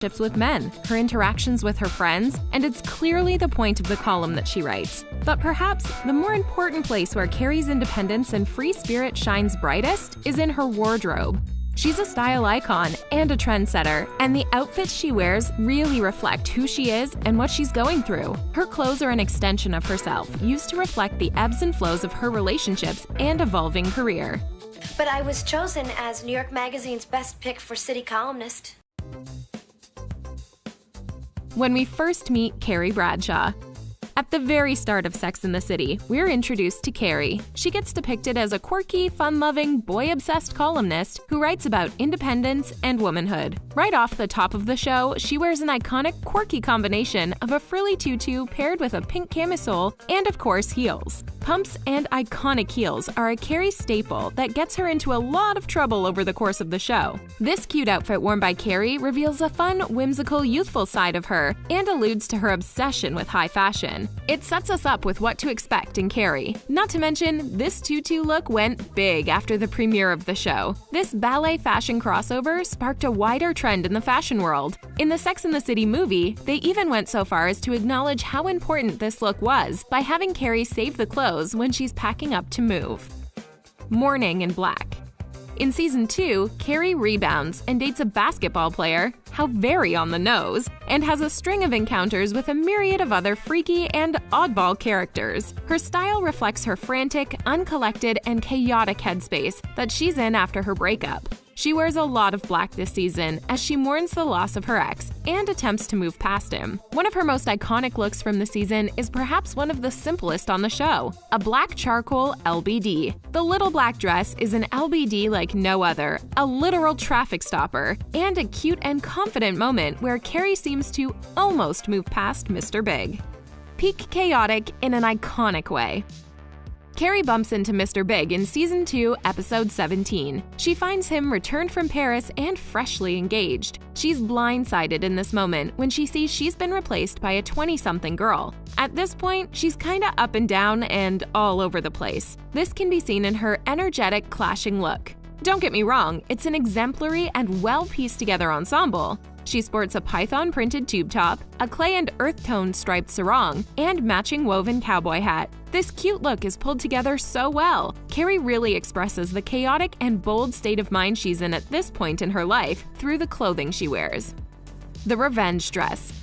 with men, her interactions with her friends, and it's clearly the point of the column that she writes. But perhaps the more important place where Carrie's independence and free spirit shines brightest is in her wardrobe. She's a style icon and a trendsetter, and the outfits she wears really reflect who she is and what she's going through. Her clothes are an extension of herself, used to reflect the ebbs and flows of her relationships and evolving career. But I was chosen as New York Magazine's best pick for city columnist. When we first meet Carrie Bradshaw. At the very start of Sex and the City, we're introduced to Carrie. She gets depicted as a quirky, fun-loving, boy-obsessed columnist who writes about independence and womanhood. Right off the top of the show, she wears an iconic, quirky combination of a frilly tutu paired with a pink camisole and, of course, heels. Pumps and iconic heels are a Carrie staple that gets her into a lot of trouble over the course of the show. This cute outfit worn by Carrie reveals a fun, whimsical, youthful side of her and alludes to her obsession with high fashion. It sets us up with what to expect in Carrie. Not to mention, this tutu look went big after the premiere of the show. This ballet fashion crossover sparked a wider trend in the fashion world. In the Sex and the City movie, they even went so far as to acknowledge how important this look was by having Carrie save the clothes when she's packing up to move. Mourning in black. In Season 2, Carrie rebounds and dates a basketball player, how very on the nose, and has a string of encounters with a myriad of other freaky and oddball characters. Her style reflects her frantic, uncollected, and chaotic headspace that she's in after her breakup. She wears a lot of black this season as she mourns the loss of her ex and attempts to move past him. One of her most iconic looks from the season is perhaps one of the simplest on the show, a black charcoal LBD. The little black dress is an LBD like no other, a literal traffic stopper, and a cute and confident moment where Carrie seems to almost move past Mr. Big. Peak chaotic in an iconic way. Carrie bumps into Mr. Big in Season 2, Episode 17. She finds him returned from Paris and freshly engaged. She's blindsided in this moment when she sees she's been replaced by a 20-something girl. At this point, she's kinda up and down and all over the place. This can be seen in her energetic, clashing look. Don't get me wrong, it's an exemplary and well-pieced-together ensemble. She sports a python-printed tube top, a clay and earth-toned striped sarong, and matching woven cowboy hat. This cute look is pulled together so well. Carrie really expresses the chaotic and bold state of mind she's in at this point in her life through the clothing she wears. The revenge dress.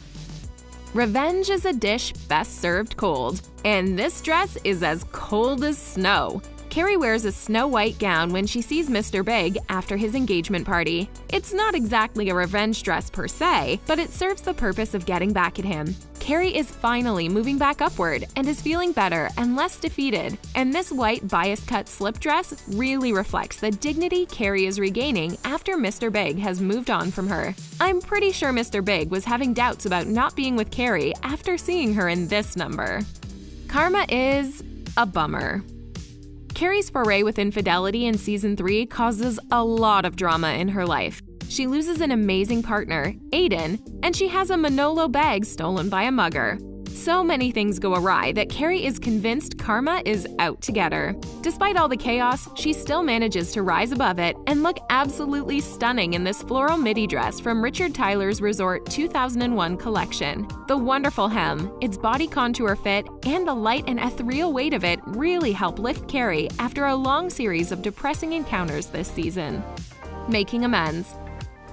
Revenge is a dish best served cold, and this dress is as cold as snow. Carrie wears a snow-white gown when she sees Mr. Big after his engagement party. It's not exactly a revenge dress per se, but it serves the purpose of getting back at him. Carrie is finally moving back upward and is feeling better and less defeated, and this white bias-cut slip dress really reflects the dignity Carrie is regaining after Mr. Big has moved on from her. I'm pretty sure Mr. Big was having doubts about not being with Carrie after seeing her in this number. Karma is a bummer. Carrie's foray with infidelity in Season 3 causes a lot of drama in her life. She loses an amazing partner, Aiden, and she has a Manolo bag stolen by a mugger. So many things go awry that Carrie is convinced karma is out to get her. Despite all the chaos, she still manages to rise above it and look absolutely stunning in this floral midi dress from Richard Tyler's Resort 2001 collection. The wonderful hem, its body contour fit, and the light and ethereal weight of it really help lift Carrie after a long series of depressing encounters this season. Making amends.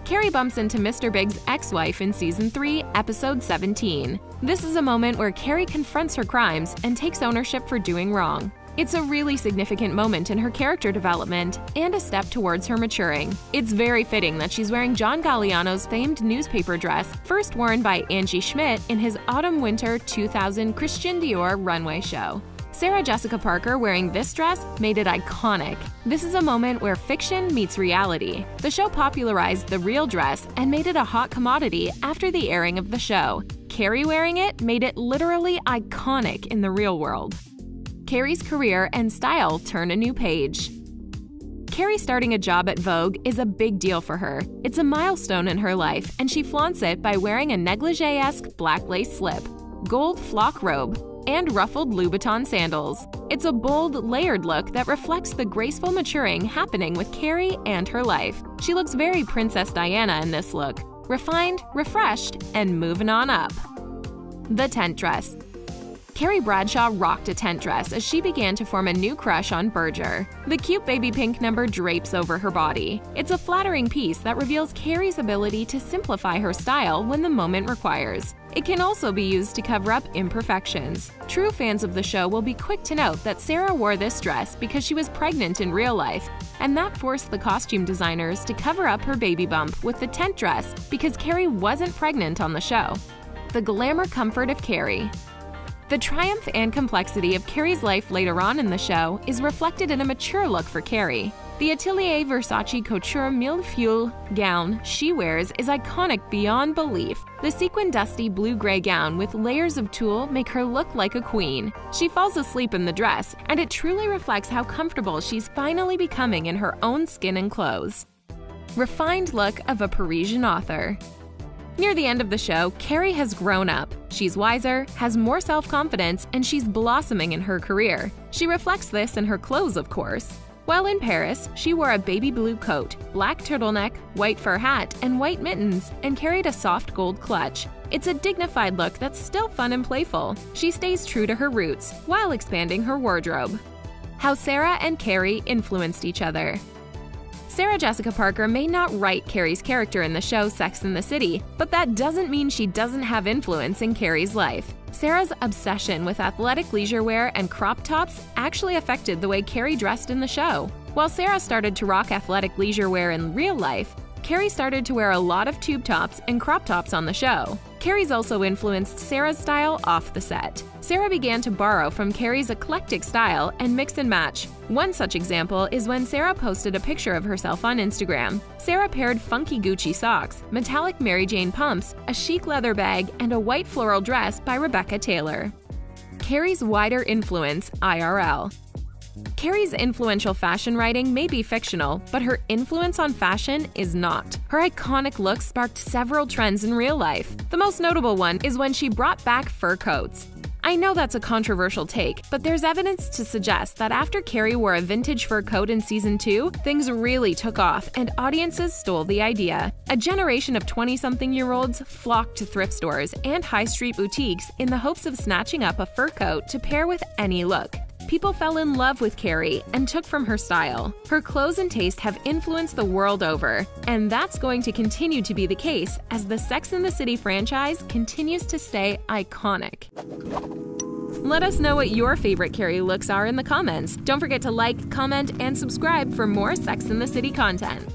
Carrie bumps into Mr. Big's ex-wife in Season 3, Episode 17. This is a moment where Carrie confronts her crimes and takes ownership for doing wrong. It's a really significant moment in her character development and a step towards her maturing. It's very fitting that she's wearing John Galliano's famed newspaper dress, first worn by Angie Schmidt in his Autumn-Winter 2000 Christian Dior runway show. Sarah Jessica Parker wearing this dress made it iconic. This is a moment where fiction meets reality. The show popularized the real dress and made it a hot commodity after the airing of the show. Carrie wearing it made it literally iconic in the real world. Carrie's career and style turn a new page. Carrie starting a job at Vogue is a big deal for her. It's a milestone in her life, and she flaunts it by wearing a negligee-esque black lace slip, gold flock robe, and ruffled Louboutin sandals. It's a bold, layered look that reflects the graceful maturing happening with Carrie and her life. She looks very Princess Diana in this look. refined, refreshed, and moving on up. The tent dress. Carrie Bradshaw rocked a tent dress as she began to form a new crush on Berger. The cute baby pink number drapes over her body. It's a flattering piece that reveals Carrie's ability to simplify her style when the moment requires. It can also be used to cover up imperfections. True fans of the show will be quick to note that Sarah wore this dress because she was pregnant in real life, and that forced the costume designers to cover up her baby bump with the tent dress because Carrie wasn't pregnant on the show. The glamour comfort of Carrie. The triumph and complexity of Carrie's life later on in the show is reflected in a mature look for Carrie. The Atelier Versace Couture Millefeuille gown she wears is iconic beyond belief. The sequin dusty blue-gray gown with layers of tulle make her look like a queen. She falls asleep in the dress, and it truly reflects how comfortable she's finally becoming in her own skin and clothes. Refined look of a Parisian author. Near the end of the show, Carrie has grown up. She's wiser, has more self-confidence, and she's blossoming in her career. She reflects this in her clothes, of course. While in Paris, she wore a baby blue coat, black turtleneck, white fur hat, and white mittens, and carried a soft gold clutch. It's a dignified look that's still fun and playful. She stays true to her roots while expanding her wardrobe. How Sarah and Carrie influenced each other. Sarah Jessica Parker may not write Carrie's character in the show Sex and the City, but that doesn't mean she doesn't have influence in Carrie's life. Sarah's obsession with athletic leisure wear and crop tops actually affected the way Carrie dressed in the show. While Sarah started to rock athletic leisure wear in real life, Carrie started to wear a lot of tube tops and crop tops on the show. Carrie's also influenced Sarah's style off the set. Sarah began to borrow from Carrie's eclectic style and mix and match. One such example is when Sarah posted a picture of herself on Instagram. Sarah paired funky Gucci socks, metallic Mary Jane pumps, a chic leather bag, and a white floral dress by Rebecca Taylor. Carrie's wider influence IRL. Carrie's influential fashion writing may be fictional, but her influence on fashion is not. Her iconic looks sparked several trends in real life. The most notable one is when she brought back fur coats. I know that's a controversial take, but there's evidence to suggest that after Carrie wore a vintage fur coat in season 2, things really took off and audiences stole the idea. A generation of 20-something-year-olds flocked to thrift stores and high street boutiques in the hopes of snatching up a fur coat to pair with any look. People fell in love with Carrie and took from her style. Her clothes and taste have influenced the world over, and that's going to continue to be the case as the Sex and the City franchise continues to stay iconic. Let us know what your favorite Carrie looks are in the comments. Don't forget to like, comment, and subscribe for more Sex and the City content.